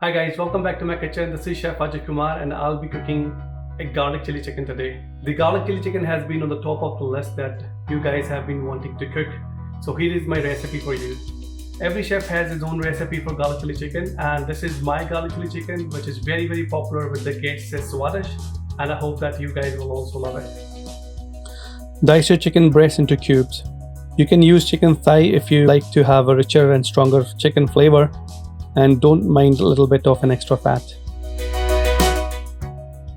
Hi guys, welcome back to my kitchen. This is Chef Ajay Kumar and I'll be cooking a garlic chili chicken today. The garlic chili chicken has been on the top of the list that you guys have been wanting to cook. So here is my recipe for you. Every chef has his own recipe for garlic chili chicken and this is my garlic chili chicken, which is very popular with the guests at Swadish, and I hope that you guys will also love it. Dice your chicken breast into cubes. You can use chicken thigh if you like to have a richer and stronger chicken flavor and don't mind a little bit of an extra fat.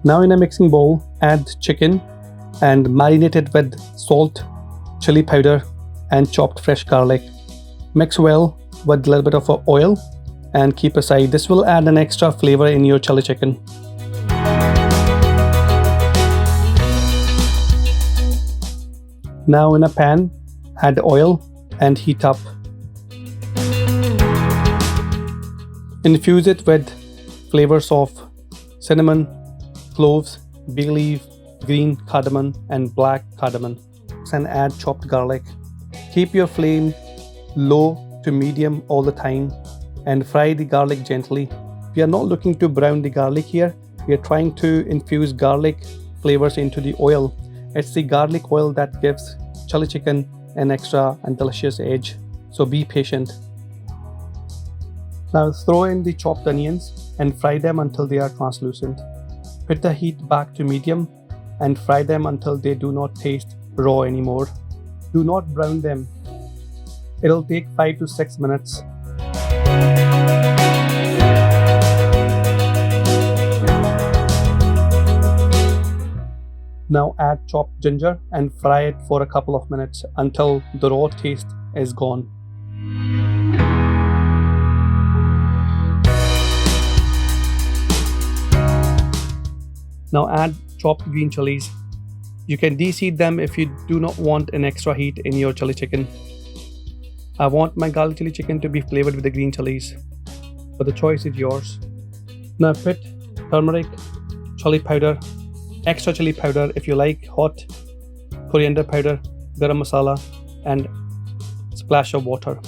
Now in a mixing bowl, add chicken and marinate it with salt, chili powder and chopped fresh garlic. Mix well with a little bit of oil and keep aside. This will add an extra flavor in your chili chicken. Now in a pan, add oil and heat up. Infuse it with flavors of cinnamon, cloves, bay leaf, green cardamon and black cardamon, and add chopped garlic. Keep your flame low to medium all the time and fry the garlic gently. We are not looking to brown the garlic here. We are trying to infuse garlic flavors into the oil. It's the garlic oil that gives chili chicken an extra and delicious edge. So be patient. Now throw in the chopped onions and fry them until they are translucent. Put the heat back to medium and fry them until they do not taste raw anymore. Do not brown them. It'll take 5 to 6 minutes. Now add chopped ginger and fry it for a couple of minutes until the raw taste is gone. Now add chopped green chillies. You can deseed them if you do not want an extra heat in your chili chicken. I want my garlic chili chicken to be flavored with the green chillies, but the choice is yours. Now put turmeric, chili powder, extra chili powder if you like hot, coriander powder, garam masala and splash of water.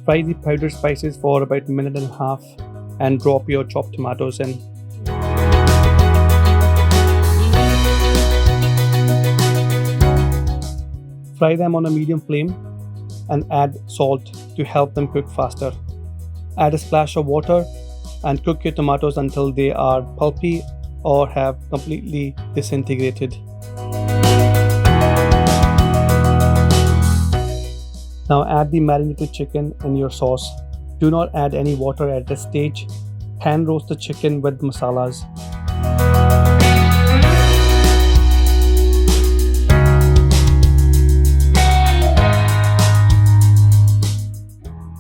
Fry the powdered spices for about a minute and a half and drop your chopped tomatoes in. Fry them on a medium flame and add salt to help them cook faster. Add a splash of water and cook your tomatoes until they are pulpy or have completely disintegrated. Now add the marinated chicken in your sauce. Do not add any water at this stage. Pan roast the chicken with masalas.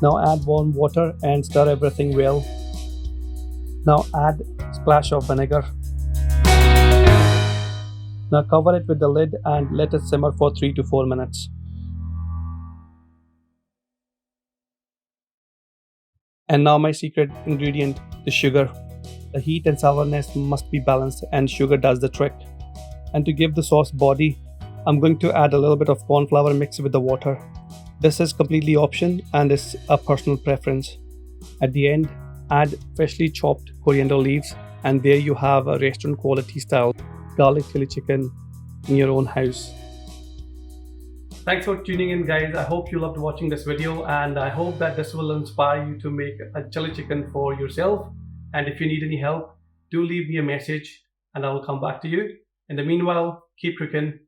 Now add warm water and stir everything well. Now add a splash of vinegar. Now cover it with the lid and let it simmer for 3 to 4 minutes. And now my secret ingredient, the sugar. The heat and sourness must be balanced and sugar does the trick. And to give the sauce body, I'm going to add a little bit of cornflour mixed with the water. This is completely optional and is a personal preference. At the end, add freshly chopped coriander leaves and there you have a restaurant quality style garlic chili chicken in your own house. Thanks for tuning in guys. I hope you loved watching this video and I hope that this will inspire you to make a chili chicken for yourself. And if you need any help, do leave me a message and I will come back to you. In the meanwhile, keep cooking.